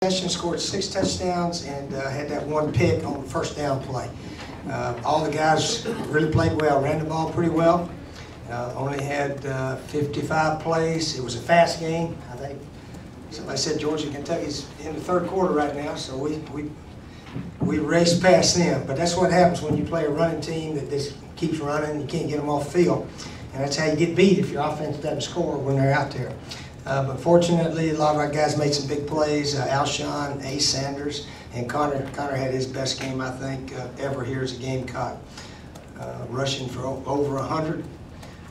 Possession, scored 6 touchdowns, and had that one pick on the first down play. All the guys really played well, ran the ball pretty well. Only had 55 plays. It was a fast game. I think somebody said Georgia, Kentucky's in the third quarter right now, so we raced past them. But that's what happens when you play a running team that just keeps running. You can't get them off the field, and that's how you get beat if your offense doesn't score when they're out there. But fortunately, a lot of our guys made some big plays. Alshon, Ace Sanders, and Connor had his best game, I think, ever here as a Gamecock, rushing for over 100,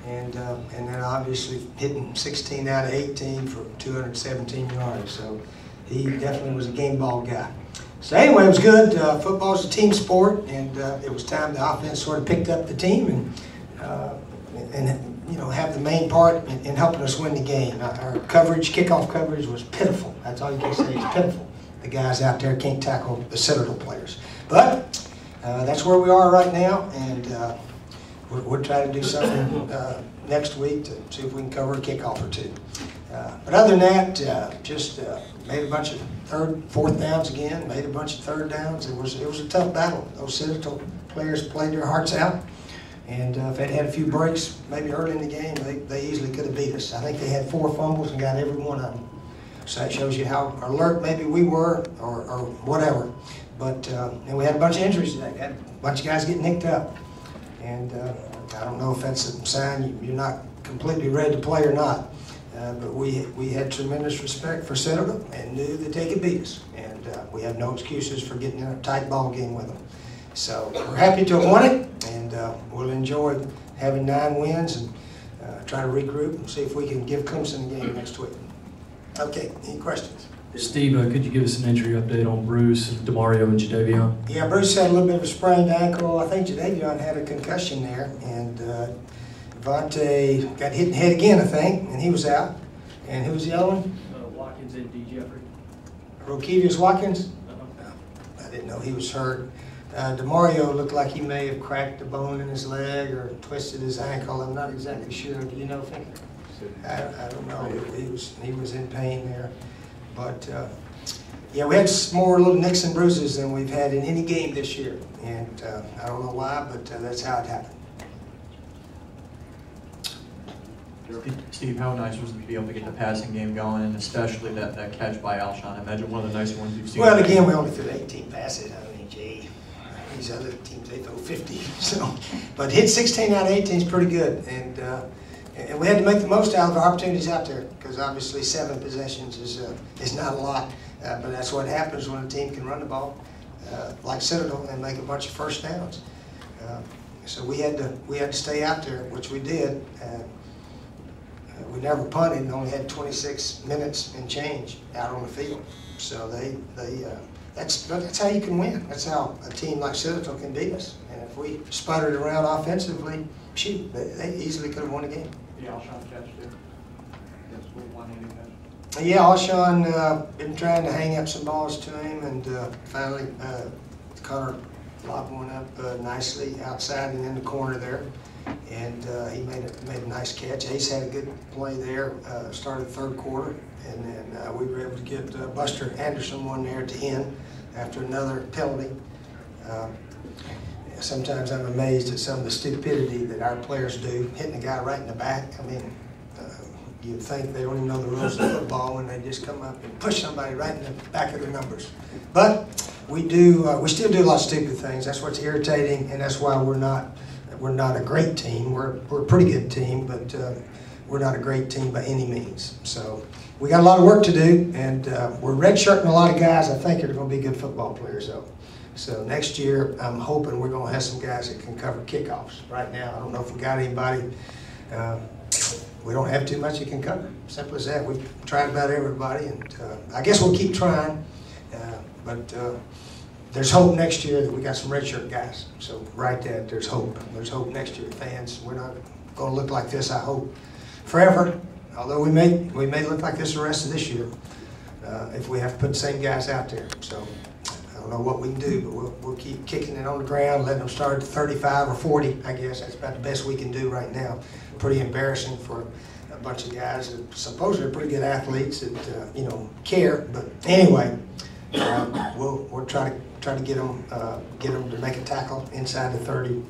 and then obviously hitting 16 out of 18 for 217 yards. So he definitely was a game ball guy. So anyway, it was good. Football's a team sport, and it was time the offense sort of picked up the team and have the main part in helping us win the game. Our coverage, kickoff coverage, was pitiful. That's all you can say, is pitiful. The guys out there can't tackle the Citadel players. But that's where we are right now, and we'll try to do something next week to see if we can cover a kickoff or two. But other than that, just made a bunch of fourth downs again, made a bunch of third downs. It was a tough battle. Those Citadel players played their hearts out. And if they'd had a few breaks, maybe early in the game, they easily could have beat us. I think they had 4 fumbles and got every one of them. So that shows you how alert maybe we were, or whatever. But and we had a bunch of injuries today. We had a bunch of guys getting nicked up. And I don't know if that's a sign you're not completely ready to play or not. But we had tremendous respect for Citadel and knew that they could beat us. And we have no excuses for getting in a tight ball game with them. So we're happy to have won it, and we'll enjoy having 9 wins and try to regroup and see if we can give Clemson a game next week. Okay, any questions? Steve, could you give us an injury update on Bruce, Demario, and Jadeveon? Yeah, Bruce had a little bit of a sprained ankle. I think Jadeveon had a concussion there, and Devontae got hit in the head again, I think, and he was out. And who was the other one? Watkins and D. Jeffrey. Rokevius Watkins? I didn't know he was hurt. Demario looked like he may have cracked a bone in his leg or twisted his ankle. I'm not exactly sure. Do you know, Finker? I don't know. He was in pain there. But, yeah, we had more little nicks and bruises than we've had in any game this year. And I don't know why, but that's how it happened. Steve, how nice was it to be able to get the passing game going, and especially that catch by Alshon? I imagine one of the nicer ones you've seen. Well, again, we only threw 18 passes. I mean, gee, these other teams, they throw 50. So, but hit 16 out of 18 is pretty good, and we had to make the most out of our opportunities out there, because obviously 7 possessions is not a lot, but that's what happens when a team can run the ball like Citadel and make a bunch of first downs. So we had to stay out there, which we did. We never punted and only had 26 minutes and change out on the field. So that's how you can win. That's how a team like Citadel can beat us. And if we sputtered around offensively, shoot, they easily could have won the game. The Alshon catch too. That's what 180 catch. Yeah, Alshon been trying to hang up some balls to him, and finally Connor lobbed one up nicely outside and in the corner there. And he made a nice catch. Ace had a good play there, started the third quarter, and then we were able to get Buster Anderson one there at the end after another penalty. Sometimes I'm amazed at some of the stupidity that our players do, hitting a guy right in the back. I mean, you'd think they don't even know the rules of football when they just come up and push somebody right in the back of their numbers. But we still do a lot of stupid things. That's what's irritating, and that's why we're not a great team. We're a pretty good team, but we're not a great team by any means. So we got a lot of work to do, and we're redshirting a lot of guys I think are going to be good football players, though. So next year, I'm hoping we're going to have some guys that can cover kickoffs. Right now, I don't know if we got anybody. We don't have too much that can cover. Simple as that. We've tried about everybody, and I guess we'll keep trying. But there's hope next year that we got some redshirt guys. So write that, there's hope. There's hope next year, fans. We're not going to look like this, I hope, forever. Although we may look like this the rest of this year if we have to put the same guys out there. So I don't know what we can do, but we'll keep kicking it on the ground, letting them start at 35 or 40, I guess. That's about the best we can do right now. Pretty embarrassing for a a bunch of guys that supposedly are pretty good athletes that you know, care. But anyway, we'll try to get them to make a tackle inside the 30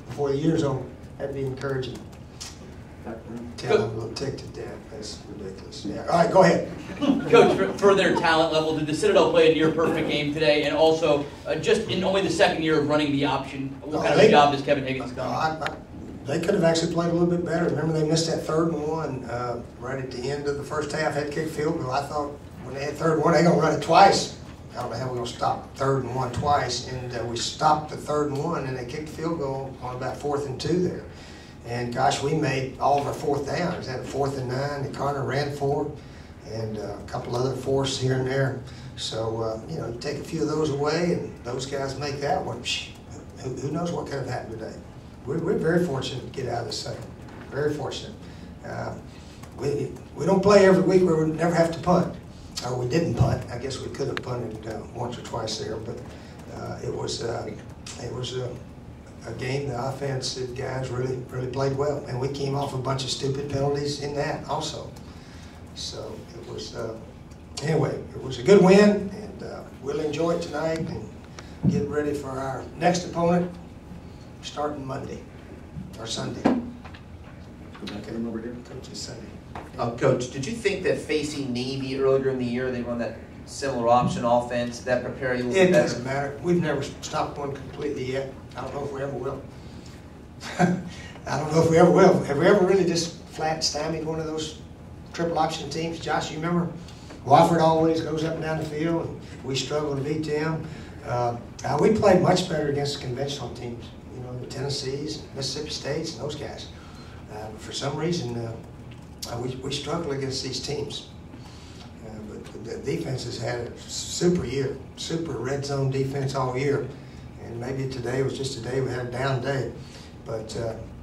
before the year's over. That'd be encouraging. Tell them a little tick to death. That's ridiculous. Yeah. All right, go ahead. Coach, for their talent level, did the Citadel play a near-perfect game today? And also, just in only the second year of running the option, what kind of job does Kevin Higgins done? They could have actually played a little bit better. Remember, they missed that 3rd and 1 right at the end of the first half, had kick field goal. I thought when they had 3rd and 1, they're going to run it twice. How the hell are we going to stop 3rd and 1 twice? And we stopped the 3rd and 1, and they kicked the field goal on about 4th and 2 there. And gosh, we made all of our 4th downs. Had a 4th and 9. The Connor ran 4, and a couple other 4s here and there. So you know, you take a few of those away, and those guys make that one. Who knows what could have happened today? We're very fortunate to get out of this thing. Very fortunate. We don't play every week where we never have to punt. Or we didn't punt. I guess we could have punted once or twice there, but it was a game. The offensive guys really played well, and we came off a bunch of stupid penalties in that also. So it was anyway. It was a good win, and we'll enjoy it tonight and get ready for our next opponent starting Monday or Sunday. Okay, over here. Coach is Sunday. Coach, did you think that facing Navy earlier in the year, they run that similar option offense, that prepare you a little It bit better? doesn't matter. We've never stopped one completely yet. I don't know if we ever will. I don't know if we ever will. Have we ever really just flat stymied one of those triple option teams? Josh, you remember? Wofford always goes up and down the field, and we struggle to beat them. We played much better against conventional teams. You know, the Tennessees, Mississippi States, and those guys. For some reason, we struggle against these teams. But the defense has had a super year, super red zone defense all year. And maybe today was just a day we had a down day. But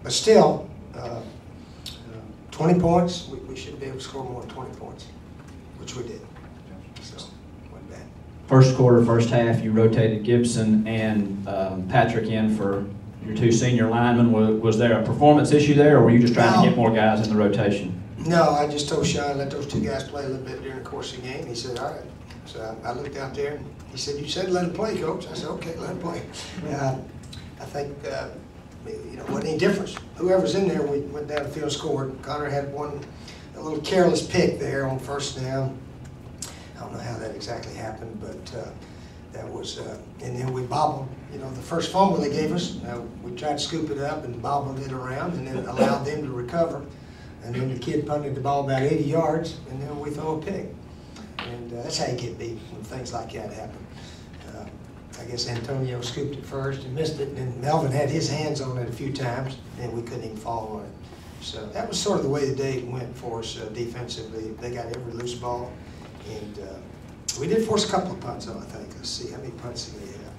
still, 20 points, we should be able to score more than 20 points, which we did. So, wasn't bad. First quarter, first half, you rotated Gibson and Patrick in for your 2 senior linemen. Was there a performance issue there, or were you just trying to get more guys in the rotation? No, I just told Sean, let those 2 guys play a little bit during the course of the game. He said, all right. So I looked out there, and he said, you said let him play, Coach. I said, okay, let him play. I think, you know, wasn't any difference. Whoever's in there, we went down the field and scored. Connor had a little careless pick there on 1st down. I don't know how that exactly happened, but that was, and then we bobbled, you know, the first fumble they gave us, we tried to scoop it up and bobbled it around and then allowed them to recover. And then the kid punted the ball about 80 yards, and then we throw a pick. And that's how you get beat when things like that happen. I guess Antonio scooped it first and missed it, and then Melvin had his hands on it a few times, and we couldn't even fall on it. So that was sort of the way the day went for us defensively. They got every loose ball, and we did force a couple of punts, though, I think. Let's see, how many punts did they have?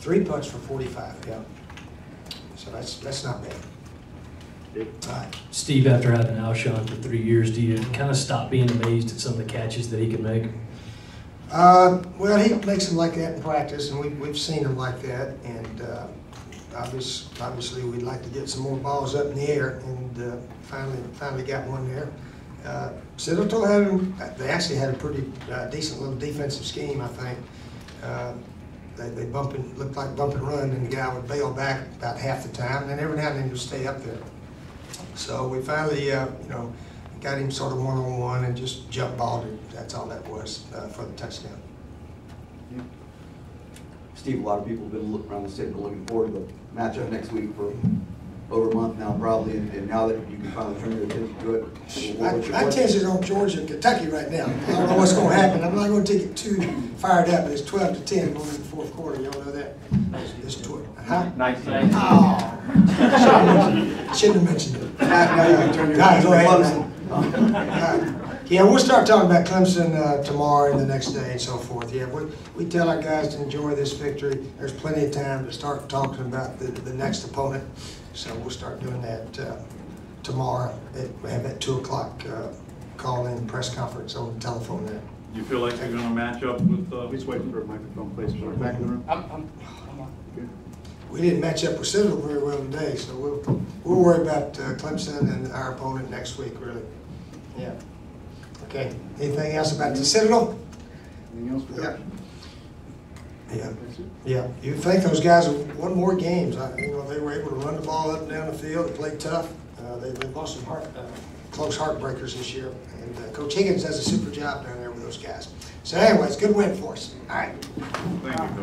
3 punts for 45, yeah. So that's not bad. Steve, after having Alshon for 3 years, do you kind of stop being amazed at some of the catches that he can make? Well, he makes them like that in practice, and we've seen him like that. And obviously, we'd like to get some more balls up in the air, and finally got one there. Citadel they actually had a pretty decent little defensive scheme, I think. They looked like bump and run, and the guy would bail back about half the time, and then every now and then he would stay up there. So we finally, you know, got him sort of one-on-one and just jump balled it. That's all that was for the touchdown. Yeah. Steve, a lot of people have been around the state looking forward to the matchup next week for over a month now, probably, and now that you can finally turn your attention to it. My attention's on Georgia and Kentucky right now. I don't know what's going to happen. I'm not going to take it too fired up, but it's 12-10 going into the 4th quarter. Y'all know that? It's 12. Huh? 19. Oh, shouldn't have mentioned it. Now you can turn your Guys, attention go to ahead. Clemson. Yeah, we'll start talking about Clemson tomorrow and the next day and so forth. Yeah, we tell our guys to enjoy this victory. There's plenty of time to start talking about the next opponent. So we'll start doing that tomorrow. We have that 2 o'clock call-in press conference on the telephone there. Do you feel like you're going to match up with? Just waiting for a microphone, please. Back in the room. I'm on. we didn't match up with Citadel very well today, so we'll worry about Clemson and our opponent next week, really. Yeah. Okay. Anything else about the Citadel? Anything else for that? Yeah. Yeah. You think those guys won more games? They were able to run the ball up and down the field. They played tough. They lost some close heartbreakers this year. And Coach Higgins does a super job down there with those guys. So, anyways, good win for us. All right. Thank you, Coach.